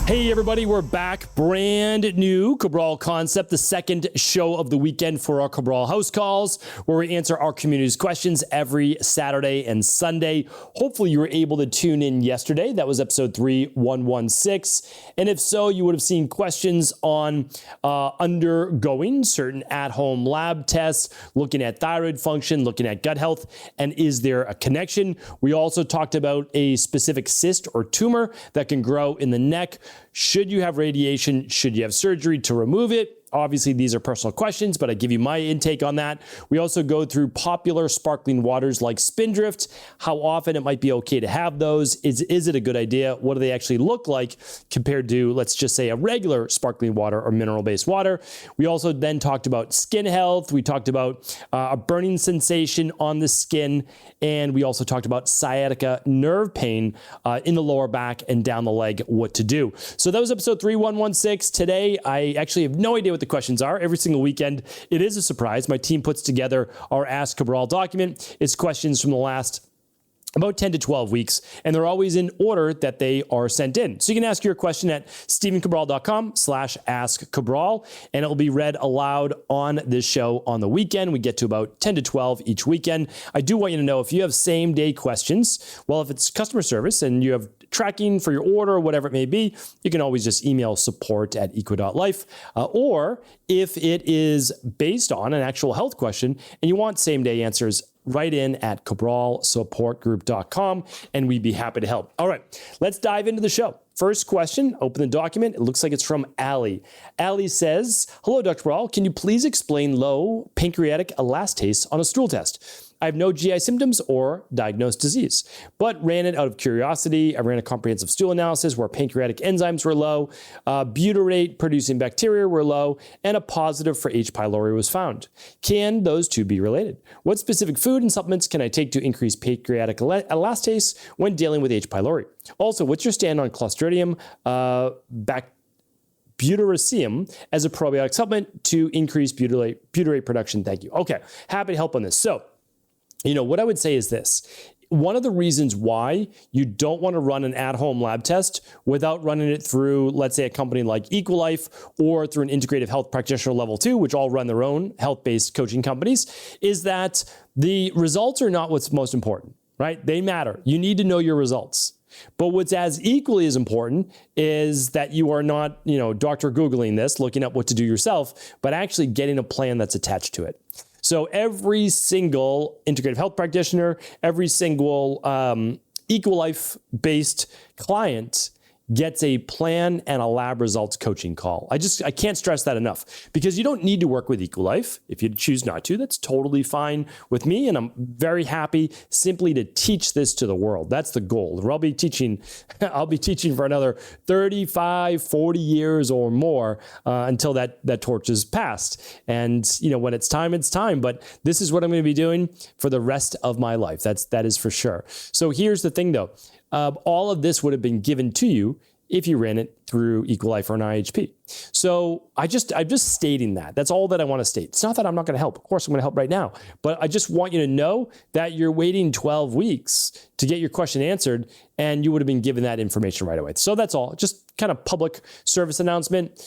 Hey everybody, we're back. Brand new Cabral Concept, the second show of the weekend for our Cabral House Calls, where we answer our community's questions every Saturday and Sunday. Hopefully you were able to tune in yesterday. That was episode 3116. And if so, you would have seen questions on undergoing certain at-home lab tests, looking at thyroid function, looking at gut health, and is there a connection? We also talked about a specific cyst or tumor that can grow in the neck. Should you have radiation? Should you have surgery to remove it? Obviously, these are personal questions, but I give you my intake on that. We also go through popular sparkling waters like Spindrift, how often it might be okay to have those. Is it a good idea? What do they actually look like compared to, let's just say, a regular sparkling water or mineral-based water? We also then talked about skin health. We talked about a burning sensation on the skin, and we also talked about sciatica nerve pain in the lower back and down the leg, what to do. So that was episode 3116. Today, I actually have no idea what the questions are. Every single weekend, it is a surprise. My team puts together our Ask Cabral document. It's questions from the last about 10 to 12 weeks, and they're always in order that they are sent in. So you can ask your question at stephencabral.com/askcabral, and it will be read aloud on this show on the weekend. We get to about 10 to 12 each weekend. I do want you to know if you have same day questions, well, if it's customer service and you have tracking for your order or whatever it may be, you can always just email support@equa.life. Or if it is based on an actual health question and you want same day answers, write in at cabralsupportgroup.com and we'd be happy to help. All right, let's dive into the show. First question, open the document. It looks like it's from Allie. Allie says, hello, Dr. Cabral. Can you please explain low pancreatic elastase on a stool test? I have no GI symptoms or diagnosed disease, but ran it out of curiosity. I ran a comprehensive stool analysis where pancreatic enzymes were low, butyrate producing bacteria were low, and a positive for H. pylori was found. Can those two be related? What specific food and supplements can I take to increase pancreatic elastase when dealing with H. pylori? Also, what's your stand on Clostridium butyracum as a probiotic supplement to increase butyrate production? Thank you. Okay, happy to help on this. So, what I would say is this. One of the reasons why you don't want to run an at-home lab test without running it through, let's say, a company like Equalife or through an integrative health practitioner level 2, which all run their own health-based coaching companies, is that the results are not what's most important, right? They matter. You need to know your results. But what's as equally as important is that you are not, Dr. Googling this, looking up what to do yourself, but actually getting a plan that's attached to it. So every single integrative health practitioner, every single Equalife-based client gets a plan and a lab results coaching call. I can't stress that enough, because you don't need to work with Equalife. If you choose not to, that's totally fine with me. And I'm very happy simply to teach this to the world. That's the goal. I'll be teaching for another 35, 40 years or more until that torch is passed. And when it's time, it's time. But this is what I'm going to be doing for the rest of my life. that is for sure. So here's the thing though. All of this would have been given to you if you ran it through Equalife or an IHP. So I'm just stating that. That's all that I want to state. It's not that I'm not going to help. Of course, I'm going to help right now. But I just want you to know that you're waiting 12 weeks to get your question answered, and you would have been given that information right away. So that's all. Just kind of public service announcement.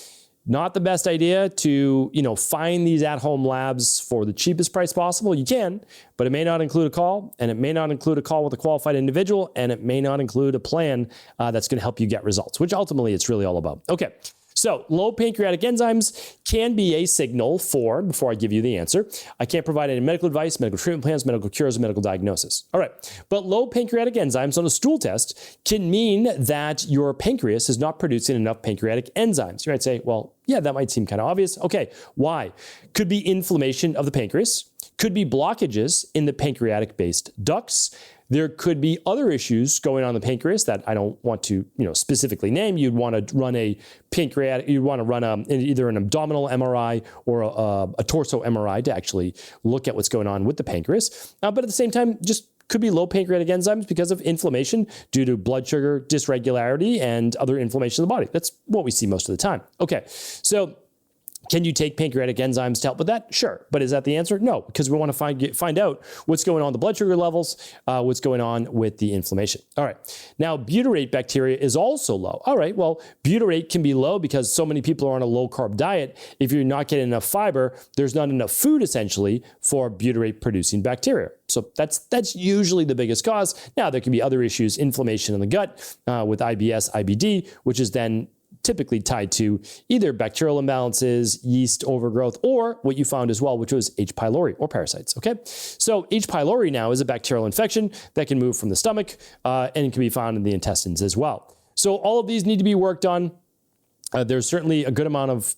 Not the best idea to, find these at-home labs for the cheapest price possible. You can, but it may not include a call, and it may not include a call with a qualified individual, and it may not include a plan that's going to help you get results, which ultimately it's really all about. Okay. So low pancreatic enzymes can be a signal for, before I give you the answer, I can't provide any medical advice, medical treatment plans, medical cures, or medical diagnosis. All right. But low pancreatic enzymes on a stool test can mean that your pancreas is not producing enough pancreatic enzymes. You might say, well, yeah, that might seem kind of obvious. Okay. Why? Could be inflammation of the pancreas, could be blockages in the pancreatic-based ducts. There could be other issues going on in the pancreas that I don't want to, specifically name. You'd want to run a pancreatic, you'd want to run either an abdominal MRI or a torso MRI to actually look at what's going on with the pancreas. But at the same time, just could be low pancreatic enzymes because of inflammation due to blood sugar dysregularity and other inflammation in the body. That's what we see most of the time. Okay, so Can you take pancreatic enzymes to help with that? Sure. But is that the answer? No, because we want to find out what's going on with the blood sugar levels, what's going on with the inflammation. All right. Now, butyrate bacteria is also low. All right. Well, butyrate can be low because so many people are on a low carb diet. If you're not getting enough fiber, there's not enough food essentially for butyrate producing bacteria. So that's usually the biggest cause. Now, there can be other issues, inflammation in the gut with IBS, IBD, which is then typically tied to either bacterial imbalances, yeast overgrowth, or what you found as well, which was H. pylori or parasites, okay? So H. pylori now is a bacterial infection that can move from the stomach and can be found in the intestines as well. So all of these need to be worked on. There's certainly a good amount of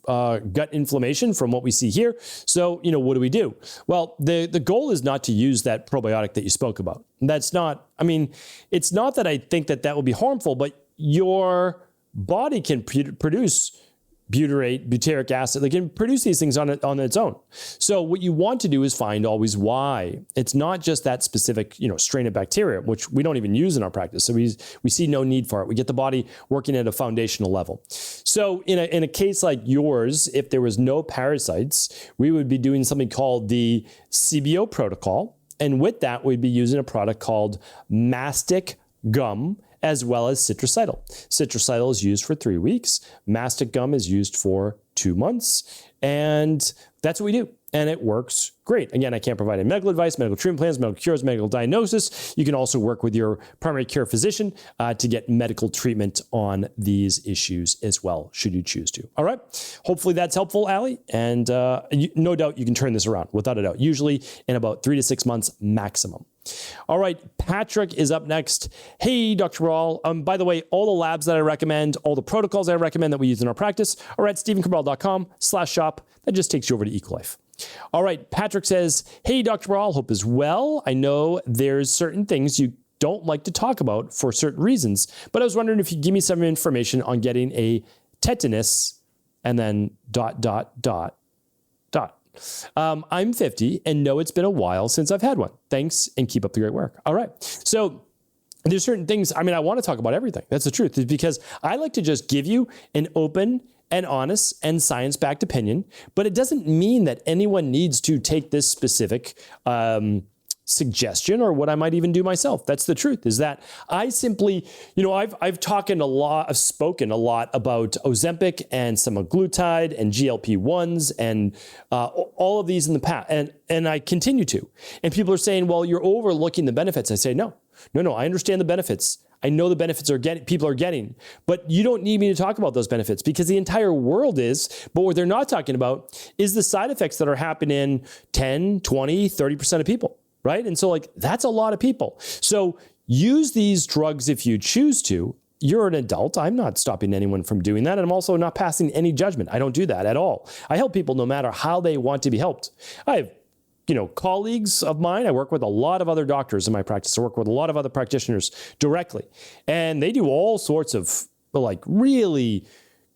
gut inflammation from what we see here. So, what do we do? Well, the goal is not to use that probiotic that you spoke about. That's not, it's not that I think that will be harmful, but your body can produce butyric acid. They can produce these things on its own. So what you want to do is find always why. It's not just that specific, strain of bacteria, which we don't even use in our practice. So we see no need for it. We get the body working at a foundational level. So in a case like yours, if there was no parasites, we would be doing something called the CBO protocol. And with that, we'd be using a product called mastic gum, as well as citracidal. Citracidal is used for 3 weeks. Mastic gum is used for 2 months. And that's what we do. And it works great. Again, I can't provide any medical advice, medical treatment plans, medical cures, medical diagnosis. You can also work with your primary care physician to get medical treatment on these issues as well, should you choose to. All right. Hopefully that's helpful, Allie. And no doubt you can turn this around, without a doubt, usually in about 3 to 6 months maximum. All right, Patrick is up next. Hey, Dr. Cabral. By the way, all the labs that I recommend, all the protocols I recommend that we use in our practice are at stephencabral.com/shop. That just takes you over to Equilife. All right, Patrick says, hey, Dr. Cabral, hope is well. I know there's certain things you don't like to talk about for certain reasons, but I was wondering if you'd give me some information on getting a tetanus and then ... I'm 50 and know it's been a while since I've had one. Thanks and keep up the great work. All right. So there's certain things, I want to talk about everything. That's the truth, is because I like to just give you an open and honest and science-backed opinion, but it doesn't mean that anyone needs to take this specific suggestion or what I might even do myself. That's the truth, is that I simply, I've spoken a lot about Ozempic and semaglutide and GLP-1s and all of these in the past, and I continue to. And people are saying, well, you're overlooking the benefits. I say, no, I understand the benefits. I know the benefits people are getting, but you don't need me to talk about those benefits because the entire world is, but what they're not talking about is the side effects that are happening in 10, 20, 30% of people. Right? And so that's a lot of people. So use these drugs if you choose to. You're an adult. I'm not stopping anyone from doing that. And I'm also not passing any judgment. I don't do that at all. I help people no matter how they want to be helped. I have, colleagues of mine. I work with a lot of other doctors in my practice. I work with a lot of other practitioners directly. And they do all sorts of really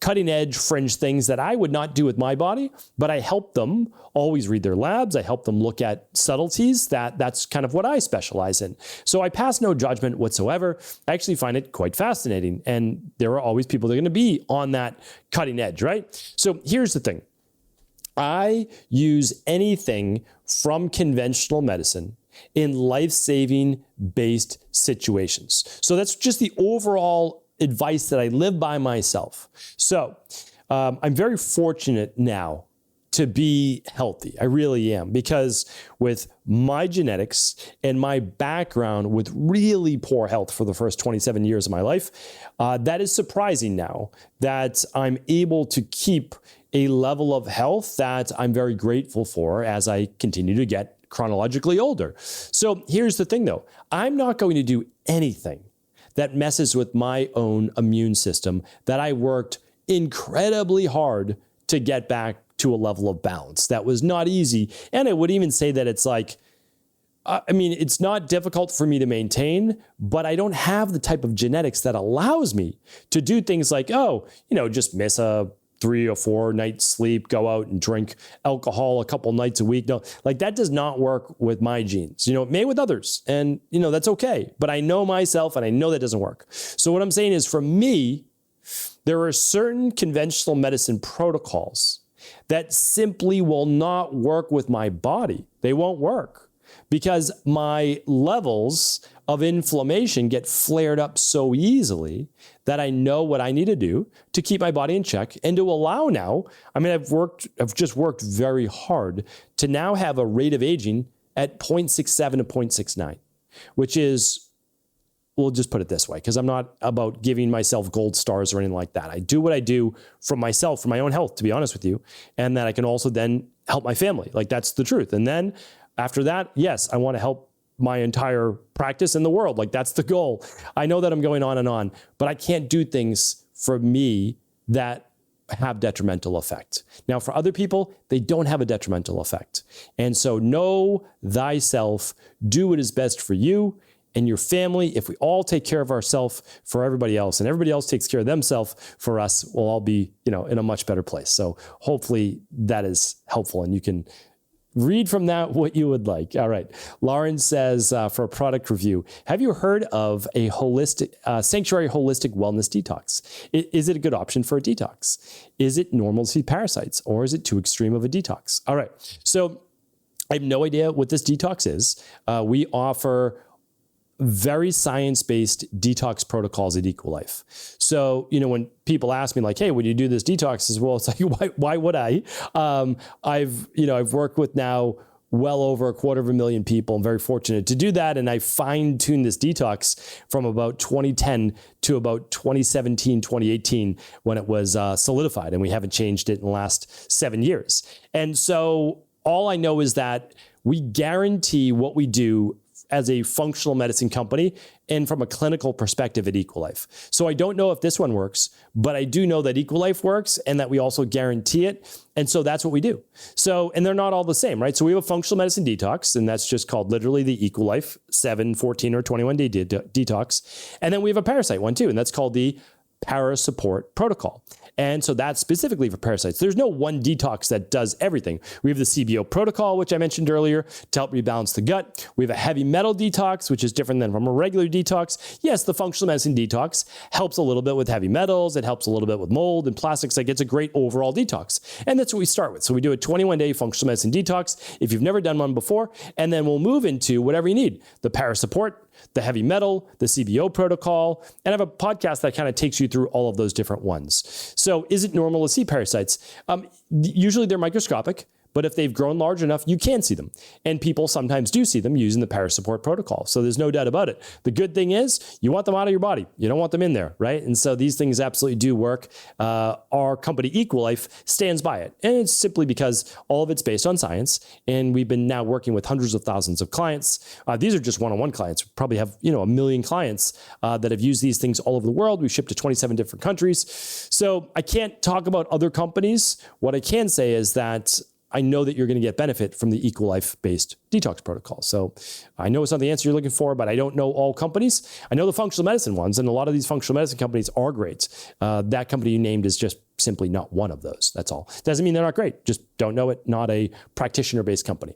cutting edge fringe things that I would not do with my body, but I help them always read their labs. I help them look at subtleties. That's kind of what I specialize in. So I pass no judgment whatsoever. I actually find it quite fascinating. And there are always people that are going to be on that cutting edge, right? So here's the thing. I use anything from conventional medicine in life-saving based situations. So that's just the overall advice that I live by myself. So I'm very fortunate now to be healthy. I really am, because with my genetics and my background with really poor health for the first 27 years of my life, that is surprising now that I'm able to keep a level of health that I'm very grateful for as I continue to get chronologically older. So here's the thing though, I'm not going to do anything that messes with my own immune system that I worked incredibly hard to get back to a level of balance. That was not easy. And I would even say that it's it's not difficult for me to maintain, but I don't have the type of genetics that allows me to do things like, just miss a 3 or 4 nights sleep, go out and drink alcohol a couple nights a week. No, that does not work with my genes. It may with others, and that's okay. But I know myself and I know that doesn't work. So what I'm saying is, for me, there are certain conventional medicine protocols that simply will not work with my body. They won't work because my levels of inflammation get flared up so easily that I know what I need to do to keep my body in check and to allow now, I mean, I've just worked very hard to now have a rate of aging at 0.67 to 0.69, which is, we'll just put it this way, because I'm not about giving myself gold stars or anything like that. I do what I do for myself, for my own health, to be honest with you, and that I can also then help my family. Like, that's the truth. And then after that, yes, I want to help my entire practice in the world. Like, that's the goal. I know that I'm going on, but I can't do things for me that have detrimental effect. Now, for other people, they don't have a detrimental effect. And so know thyself, do what is best for you and your family. If we all take care of ourselves for everybody else, and everybody else takes care of themselves for us, we'll all be, in a much better place. So hopefully that is helpful, and you can read from that what you would like. All right. Lauren says, for a product review, have you heard of a Sanctuary Holistic Wellness Detox? Is it a good option for a detox? Is it normal to see parasites, or is it too extreme of a detox? All right. So I have no idea what this detox is. We offer very science-based detox protocols at Equilife. So, when people ask me like, hey, would you do this detox as well? It's like, why would I? I've worked with now well over 250,000 people. I'm very fortunate to do that. And I fine-tuned this detox from about 2010 to about 2017, 2018, when it was solidified. And we haven't changed it in the last 7 years. And so all I know is that we guarantee what we do as a functional medicine company and from a clinical perspective at Equilife. So I don't know if this one works, but I do know that Equilife works and that we also guarantee it. And so that's what we do. So, and they're not all the same, right? So we have a functional medicine detox, and that's just called literally the Equilife 7, 14, or 21 day detox. And then we have a parasite one too, and that's called the Para Support Protocol. And so that's specifically for parasites. There's no one detox that does everything. We have the CBO protocol, which I mentioned earlier, to help rebalance the gut. We have a heavy metal detox, which is different than from a regular detox. Yes, the functional medicine detox helps a little bit with heavy metals. It helps a little bit with mold and plastics. Like, it's a great overall detox. And that's what we start with. So we do a 21-day functional medicine detox if you've never done one before. And then we'll move into whatever you need. The Para Support, the heavy metal, the CBO protocol, and I have a podcast that kind of takes you through all of those different ones. So is it normal to see parasites? Usually they're microscopic, but if they've grown large enough, you can see them. And people sometimes do see them using the Para Support protocol. So there's no doubt about it. The good thing is you want them out of your body. You don't want them in there, right? And so these things absolutely do work. Our company Equilife stands by it. And it's simply because all of it's based on science. And we've been now working with hundreds of thousands of clients. These are just one-on-one clients. We probably have, 1 million clients that have used these things all over the world. We've shipped to 27 different countries. So I can't talk about other companies. What I can say is that I know that you're going to get benefit from the Equilife-based detox protocol. So I know it's not the answer you're looking for, but I don't know all companies. I know the functional medicine ones, and a lot of these functional medicine companies are great. That company you named is just simply not one of those. That's all. Doesn't mean they're not great. Just don't know it. Not a practitioner-based company.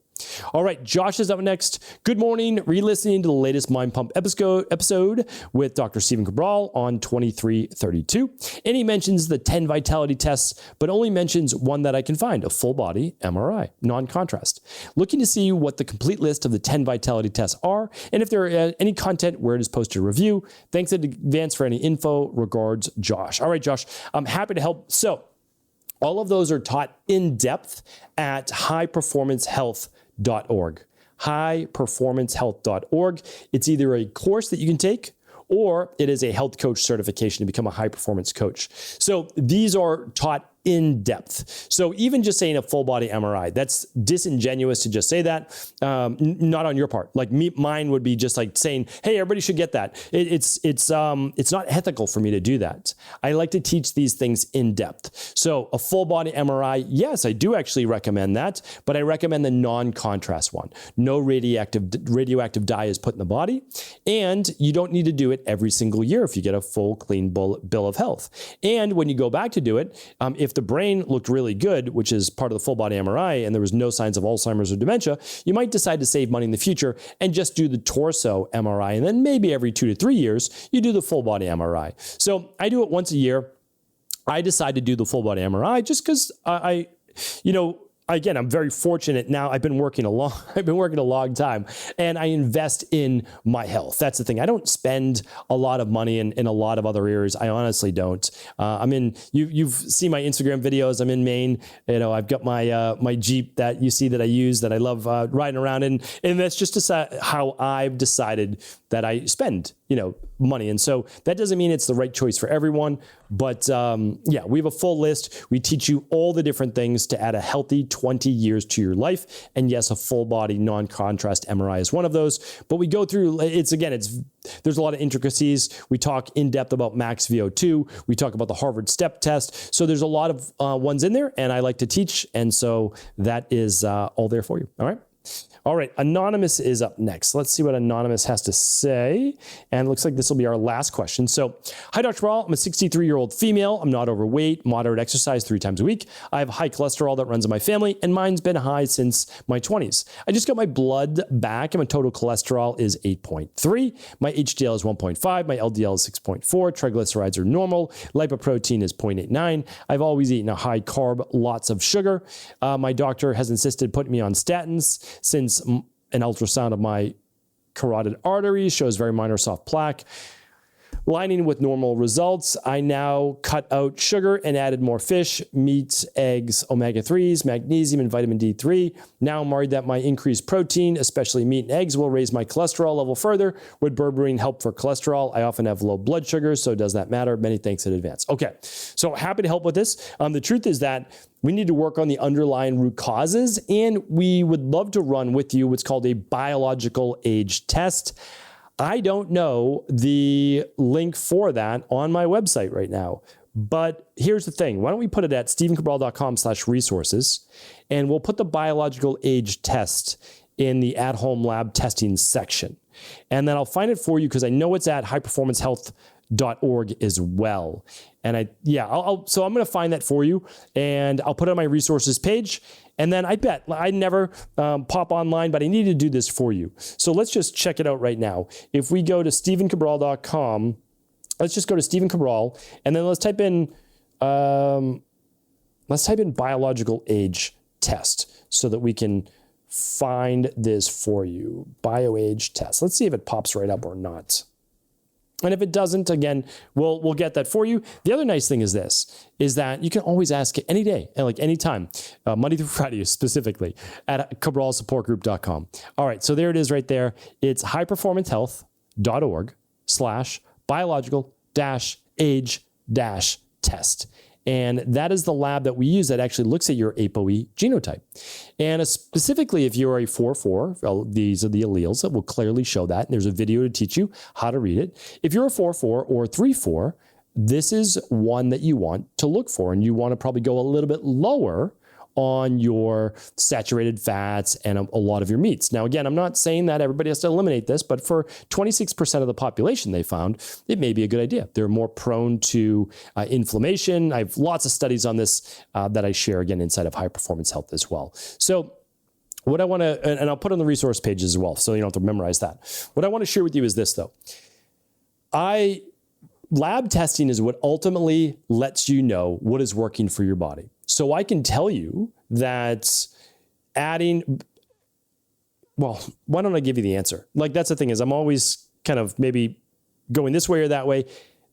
All right, Josh is up next. Good morning. Re-listening to the latest Mind Pump episode with Dr. Stephen Cabral on 2332. And he mentions the 10 vitality tests, but only mentions one that I can find, a full body MRI, non-contrast. Looking to see what the complete list of the 10 vitality tests are, and if there are any content where it is posted to review. Thanks in advance for any info. Regards, Josh. All right, Josh, I'm happy to help. So all of those are taught in depth at highperformancehealth.org. highperformancehealth.org. It's either a course that you can take, or it is a health coach certification to become a high performance coach. So these are taught in depth. So even just saying a full body MRI, that's disingenuous to just say that. Not on your part. Like mine would be just like saying, hey, everybody should get that. It's not ethical for me to do that. I like to teach these things in depth. So a full body MRI, yes, I do actually recommend that, but I recommend the non-contrast one. No radioactive dye is put in the body, and you don't need to do it every single year if you get a full clean bill of health. And when you go back to do it, if the brain looked really good, which is part of the full body MRI, and there was no signs of Alzheimer's or dementia, you might decide to save money in the future and just do the torso MRI. And then maybe every 2 to 3 years, you do the full body MRI. So I do it once a year. I decide to do the full body MRI just because again, I'm very fortunate now. I've been working a long time, and I invest in my health. That's the thing. I don't spend a lot of money in a lot of other areas. I honestly don't. You've seen my Instagram videos. I'm in Maine. I've got my Jeep that you see that I use, that I love riding around in, and that's just how I've decided that I spend, money. And so that doesn't mean it's the right choice for everyone, but we have a full list. We teach you all the different things to add a healthy 20 years to your life. And yes, a full body non-contrast MRI is one of those, but we go through, there's a lot of intricacies. We talk in depth about max VO2. We talk about the Harvard step test. So there's a lot of ones in there, and I like to teach. And so that is all there for you. All right, Anonymous is up next. Let's see what Anonymous has to say. And it looks like this will be our last question. So, hi, Dr. Brawl. I'm a 63-year-old female. I'm not overweight, moderate exercise 3 times a week. I have high cholesterol that runs in my family, and mine's been high since my 20s. I just got my blood back, and my total cholesterol is 8.3. My HDL is 1.5. My LDL is 6.4. Triglycerides are normal. Lipoprotein is 0.89. I've always eaten a high carb, lots of sugar. My doctor has insisted putting me on statins since an ultrasound of my carotid arteries shows very minor soft plaque. Lining with normal results. I now cut out sugar and added more fish, meats, eggs, omega-3s, magnesium, and vitamin D3. Now I'm worried that my increased protein, especially meat and eggs, will raise my cholesterol level further. Would berberine help for cholesterol? I often have low blood sugar, so does that matter? Many thanks in advance. Okay, so happy to help with this. The truth is that we need to work on the underlying root causes, and we would love to run with you what's called a biological age test. I don't know the link for that on my website right now, but here's the thing. Why don't we put it at stephencabral.com/resources, and we'll put the biological age test in the at-home lab testing section. And then I'll find it for you because I know it's at highperformancehealth.org as well. And so I'm going to find that for you, and I'll put it on my resources page. And then I bet I never pop online, but I need to do this for you. So let's just check it out right now. If we go to stephencabral.com, let's just go to Stephen Cabral, and then let's type in biological age test so that we can find this for you. Bioage test. Let's see if it pops right up or not. And if it doesn't, again, we'll get that for you. The other nice thing is that you can always ask it any day, like anytime, Monday through Friday specifically, at cabralsupportgroup.com. All right, so there it is right there. It's highperformancehealth.org/biological-age-test. And that is the lab that we use that actually looks at your ApoE genotype. And specifically, if you're a 4-4, well, these are the alleles that will clearly show that. And there's a video to teach you how to read it. If you're a 4-4 or 3-4, this is one that you want to look for. And you want to probably go a little bit lower on your saturated fats and a lot of your meats. Now, again, I'm not saying that everybody has to eliminate this, but for 26% of the population they found, it may be a good idea. They're more prone to inflammation. I have lots of studies on this that I share, again, inside of High Performance Health as well. So what I want to, and I'll put on the resource pages as well, so you don't have to memorize that. What I want to share with you is this, though. Lab testing is what ultimately lets you know what is working for your body. So I can tell you that why don't I give you the answer? Like, that's the thing, is I'm always kind of maybe going this way or that way.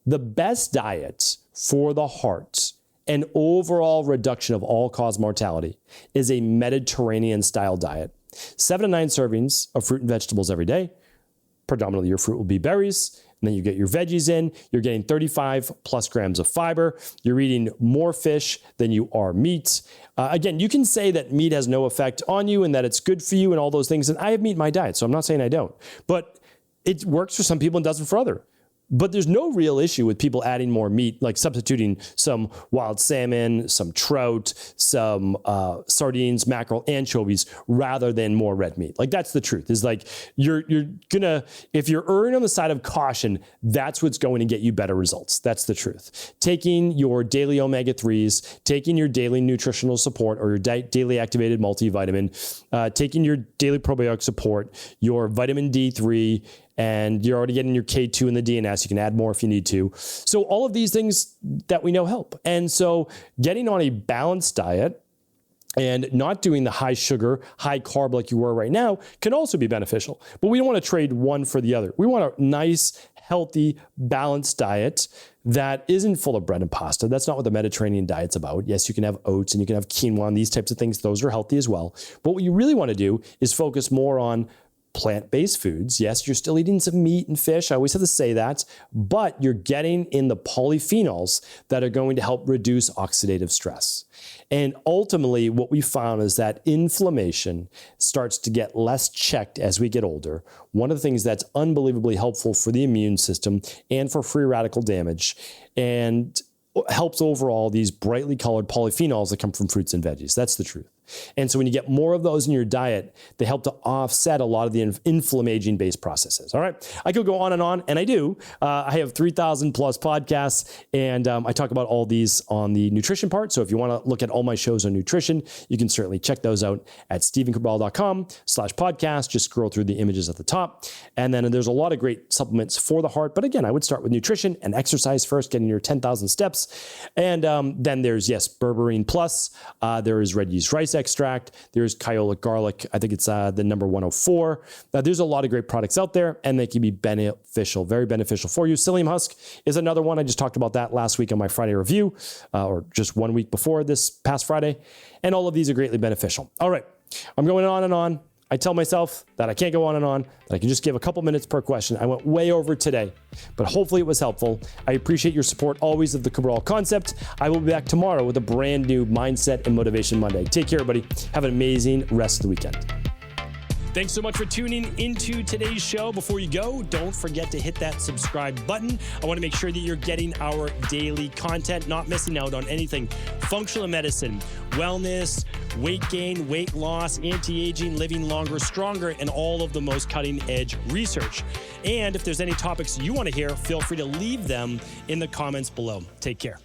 The best diet for the heart and overall reduction of all-cause mortality is a Mediterranean-style diet. 7 to 9 servings of fruit and vegetables every day. Predominantly your fruit will be berries. And then you get your veggies in, you're getting 35 plus grams of fiber. You're eating more fish than you are meat. Again, you can say that meat has no effect on you and that it's good for you and all those things. And I have meat in my diet, so I'm not saying I don't. But it works for some people and doesn't for others. But there's no real issue with people adding more meat, like substituting some wild salmon, some trout, some sardines, mackerel, anchovies, rather than more red meat. Like, that's the truth. Is like, you're gonna, if you're erring on the side of caution, that's what's going to get you better results. That's the truth. Taking your daily omega-3s, taking your daily nutritional support or your daily activated multivitamin, taking your daily probiotic support, your vitamin D3, and you're already getting your K2 in the DNS. You can add more if you need to. So all of these things that we know help. And so getting on a balanced diet And not doing the high sugar, high carb like you were right now can also be beneficial. But we don't want to trade one for the other. We want a nice, healthy, balanced diet that isn't full of bread and pasta. That's not what the Mediterranean diet's about. Yes, you can have oats and you can have quinoa and these types of things. Those are healthy as well. But what you really want to do is focus more on plant-based foods. Yes, you're still eating some meat and fish. I always have to say that, but you're getting in the polyphenols that are going to help reduce oxidative stress. And ultimately, what we found is that inflammation starts to get less checked as we get older. One of the things that's unbelievably helpful for the immune system and for free radical damage, and helps overall these brightly colored polyphenols that come from fruits and veggies. That's the truth. And so when you get more of those in your diet, they help to offset a lot of the inflammaging-based processes. All right. I could go on, and I do. I have 3,000 plus podcasts, and I talk about all these on the nutrition part. So if you want to look at all my shows on nutrition, you can certainly check those out at stephencabral.com/podcast. Just scroll through the images at the top. And then there's a lot of great supplements for the heart. But again, I would start with nutrition and exercise first, getting your 10,000 steps. And then there's, Berberine Plus. There is red yeast rice extract. There's kyolic garlic. I think it's the number 104. There's a lot of great products out there, and they can be beneficial, very beneficial for you. Psyllium husk is another one. I just talked about that last week on my Friday review, or just 1 week before this past Friday. And all of these are greatly beneficial. All right. I'm going on and on. I tell myself that I can't go on and on, that I can just give a couple minutes per question. I went way over today, but hopefully it was helpful. I appreciate your support always of the Cabral concept. I will be back tomorrow with a brand new Mindset and Motivation Monday. Take care, everybody. Have an amazing rest of the weekend. Thanks so much for tuning into today's show. Before you go, don't forget to hit that subscribe button. I want to make sure that you're getting our daily content, not missing out on anything functional medicine, wellness, weight gain, weight loss, anti-aging, living longer, stronger, and all of the most cutting-edge research. And if there's any topics you want to hear, feel free to leave them in the comments below. Take care.